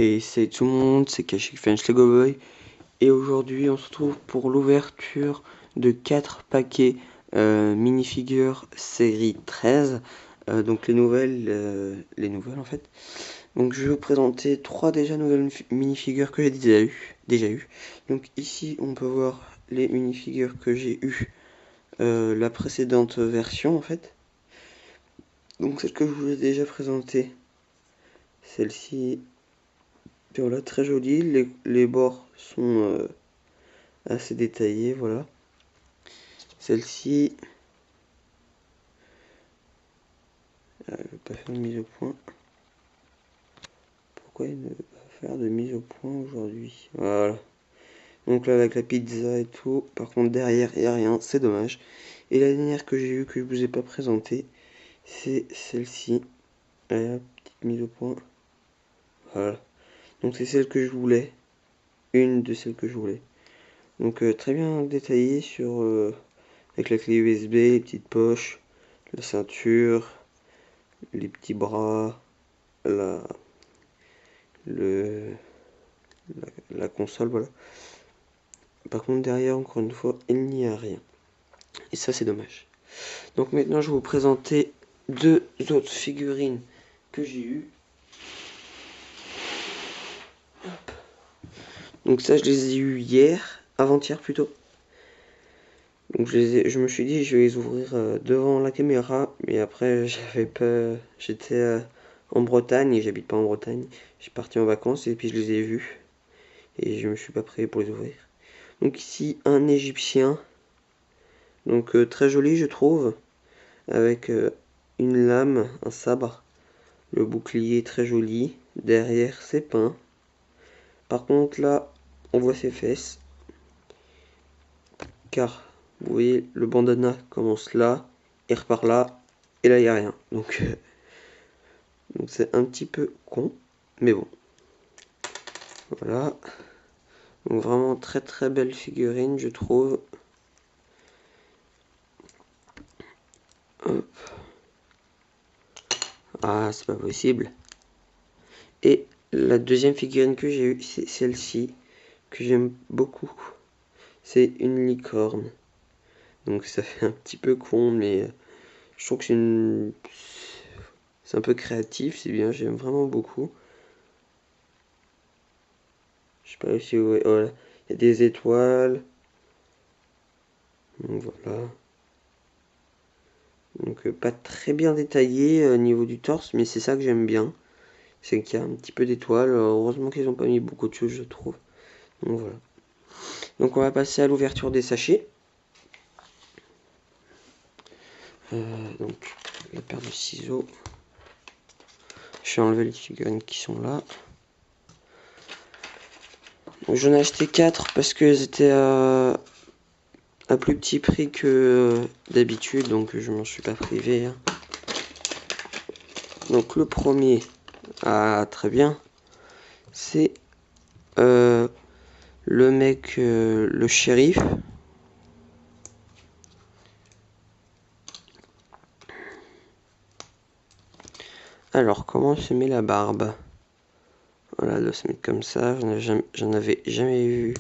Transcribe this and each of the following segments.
Hey, salut tout le monde, c'est Kashik French Lego Boy. Et aujourd'hui, on se retrouve pour l'ouverture de 4 paquets minifigures série 13. Donc les nouvelles en fait. Donc je vais vous présenter 3 déjà nouvelles minifigures que j'ai déjà eu. Donc ici, on peut voir les minifigures que j'ai eu la précédente version en fait. Donc celle que je vous ai déjà présentée, celle-ci. Voilà, très jolie, les bords sont assez détaillés, voilà. Celle-ci, je ne vais pas faire de mise au point. Pourquoi il ne veut pas faire de mise au point aujourd'hui? Voilà. Donc là, avec la pizza et tout, par contre derrière, il n'y a rien, c'est dommage. Et la dernière que j'ai eue, que je vous ai pas présentée, c'est celle-ci. Allez, petite mise au point. Voilà. Donc c'est celle que je voulais. Une de celles que je voulais. Donc très bien détaillée sur... avec la clé USB, les petites poches, la ceinture, les petits bras, la console, voilà. Par contre derrière, encore une fois, il n'y a rien. Et ça, c'est dommage. Donc maintenant, je vais vous présenter 2 autres figurines que j'ai eues. Donc ça, je les ai eues hier, avant-hier plutôt. Donc je me suis dit, je vais les ouvrir devant la caméra, mais après, j'avais pas, j'étais en Bretagne et j'habite pas en Bretagne. J'ai parti en vacances et puis je les ai vus et je me suis pas prêt pour les ouvrir. Donc ici, un égyptien, donc très joli je trouve, avec une lame, un sabre, le bouclier très joli, derrière c'est peint. Par contre là, on voit ses fesses, car vous voyez le bandana commence là, et repart là, et là il n'y a rien. Donc c'est un petit peu con, mais bon. Voilà. Donc vraiment très très belle figurine je trouve. Hop. Ah, c'est pas possible. Et la deuxième figurine que j'ai eue, c'est celle-ci, que j'aime beaucoup. C'est une licorne. Donc ça fait un petit peu con, mais je trouve que c'est un peu créatif, c'est bien, j'aime vraiment beaucoup. Je sais pas si vous voyez, voilà. Il y a des étoiles. Donc voilà. Donc pas très bien détaillé au niveau du torse, mais c'est ça que j'aime bien. C'est qu'il y a un petit peu d'étoiles. Heureusement qu'ils n'ont pas mis beaucoup de choses, je trouve. Donc voilà. Donc on va passer à l'ouverture des sachets. Donc la paire de ciseaux. Je vais enlever les figurines qui sont là. J'en ai acheté 4 parce qu'elles étaient à plus petit prix que d'habitude, donc je m'en suis pas privé. Hein. Donc le premier, très bien, c'est le mec, le shérif. Alors comment se met la barbe? Voilà, elle doit se mettre comme ça, j'en avais jamais eu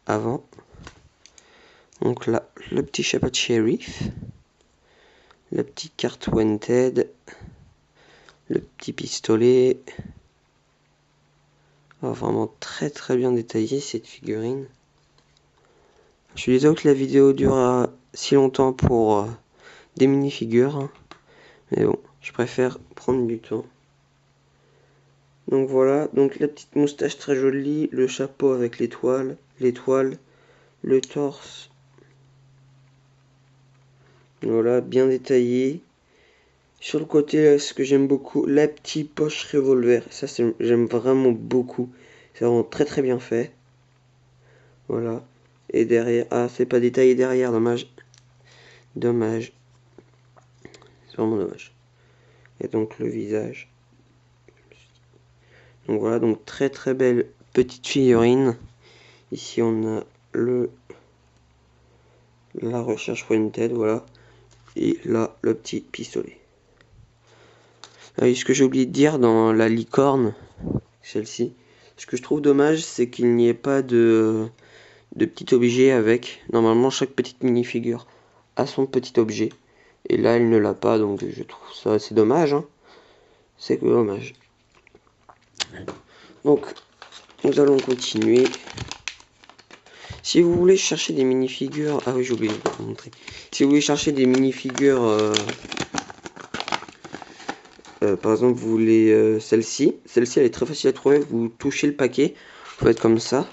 avant. Donc là, le petit chapeau de shérif, la petite carte Wanted, le petit pistolet. Oh, vraiment très très bien détaillé cette figurine. Je suis désolé que la vidéo dure si longtemps pour des minifigures, hein. Mais bon, je préfère prendre du temps. Donc voilà, donc la petite moustache très jolie, le chapeau avec l'étoile, le torse. Voilà, bien détaillé. Sur le côté, ce que j'aime beaucoup, la petite poche revolver. Ça, j'aime vraiment beaucoup. C'est vraiment très très bien fait. Voilà. Et derrière, c'est pas détaillé derrière, dommage. Dommage. C'est vraiment dommage. Et donc le visage. Donc voilà, donc très très belle petite figurine. Ici on a la recherche Wanted, voilà. Et là, le petit pistolet. Et ce que j'ai oublié de dire dans la licorne, celle-ci. Ce que je trouve dommage, c'est qu'il n'y ait pas de petit objet avec. Normalement, chaque petite minifigure a son petit objet. Et là, elle ne l'a pas, donc je trouve ça assez dommage. Hein. C'est dommage. Donc, nous allons continuer. Si vous voulez chercher des minifigures... Ah oui, j'ai oublié de vous montrer. Si vous voulez chercher des minifigures... par exemple, vous voulez celle-ci. Celle-ci, elle est très facile à trouver. Vous touchez le paquet. Vous faites comme ça.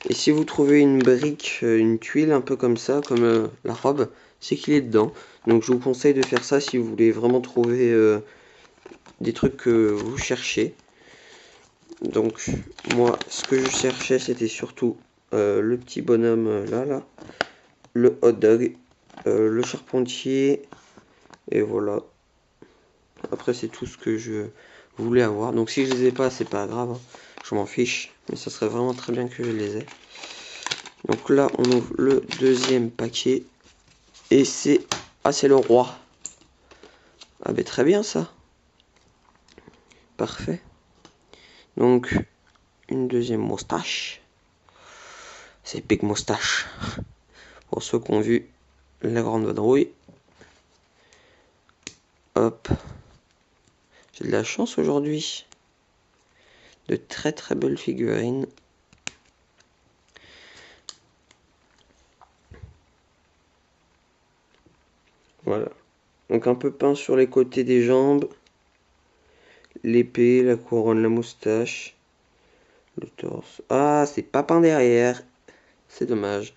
Et si vous trouvez une brique, une tuile un peu comme ça, comme la robe, c'est qu'il est dedans. Donc je vous conseille de faire ça si vous voulez vraiment trouver des trucs que vous cherchez. Donc moi, ce que je cherchais, c'était surtout le petit bonhomme là, le hot dog, le charpentier, et voilà. Après, c'est tout ce que je voulais avoir. Donc si je les ai pas, c'est pas grave, hein. Je m'en fiche, mais ça serait vraiment très bien que je les ai. Donc là, on ouvre le deuxième paquet. Et c'est... Ah, c'est le roi. Ah, ben très bien, ça. Parfait. Donc, une deuxième moustache. C'est Big Moustache. Pour ceux qui ont vu la grande vadrouille. Hop. J'ai de la chance aujourd'hui. De très très belles figurines. Voilà. Donc un peu peint sur les côtés des jambes. L'épée, la couronne, la moustache. Le torse. Ah, c'est pas peint derrière. C'est dommage.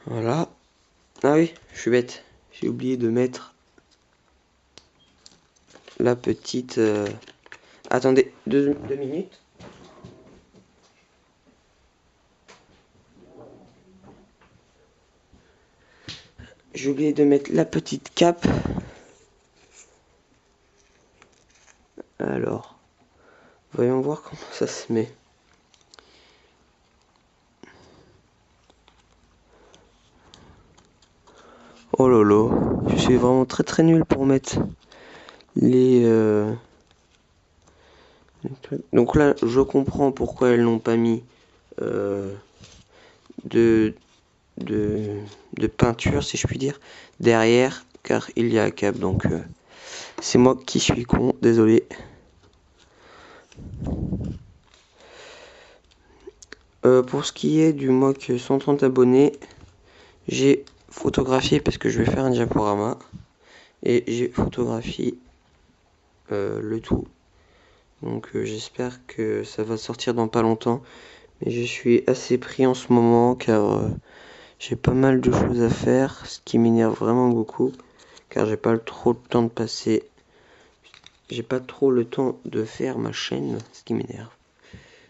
Voilà. Ah oui, je suis bête. J'ai oublié de mettre la petite... Attendez, deux minutes. J'ai oublié de mettre la petite cape. Alors, voyons voir comment ça se met. Oh lolo, je suis vraiment très très nul pour mettre les trucs. Donc là, je comprends pourquoi elles n'ont pas mis de peinture, si je puis dire, derrière, car il y a un cap. Donc c'est moi qui suis con, désolé. Pour ce qui est du mock 130 abonnés, j'ai photographié parce que je vais faire un diaporama et j'ai photographié le tout. Donc j'espère que ça va sortir dans pas longtemps, mais je suis assez pris en ce moment car j'ai pas mal de choses à faire, ce qui m'énerve vraiment beaucoup, car j'ai pas trop le temps de passer, j'ai pas trop le temps de faire ma chaîne, ce qui m'énerve.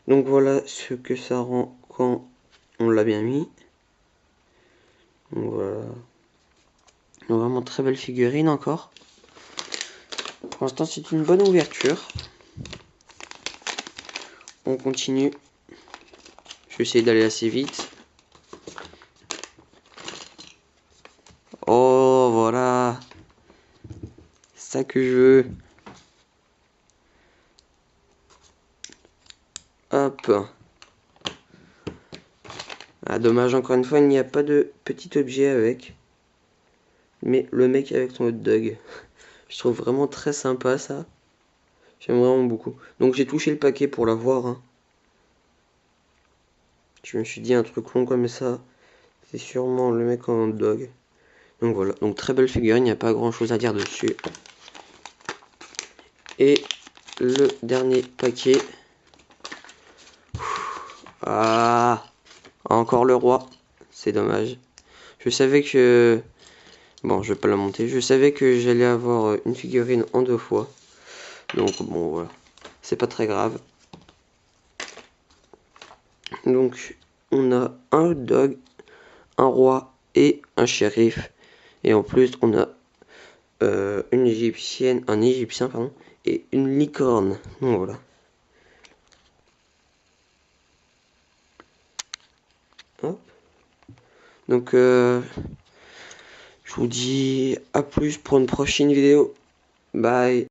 Donc voilà ce que ça rend quand on l'a bien mis. Donc voilà. Donc vraiment très belle figurine encore. Pour l'instant c'est une bonne ouverture. On continue. Je vais essayer d'aller assez vite. Oh voilà. C'est ça que je veux. Hop. Ah dommage, encore une fois il n'y a pas de petit objet avec. Mais le mec avec son hot dog. Je trouve vraiment très sympa ça. J'aime vraiment beaucoup. Donc j'ai touché le paquet pour l'avoir. Hein. Je me suis dit un truc long comme ça. C'est sûrement le mec en hot dog. Donc voilà. Donc très belle figurine. Il n'y a pas grand chose à dire dessus. Et le dernier paquet. Ah, encore le roi. C'est dommage. Je savais que... Bon, je vais pas la monter. Je savais que j'allais avoir une figurine en 2 fois. Donc bon, voilà. C'est pas très grave. Donc, on a un hot dog, un roi et un shérif. Et en plus, on a une égyptienne, un égyptien, pardon, et une licorne. Donc voilà. Hop. Donc, je vous dis à plus pour une prochaine vidéo. Bye.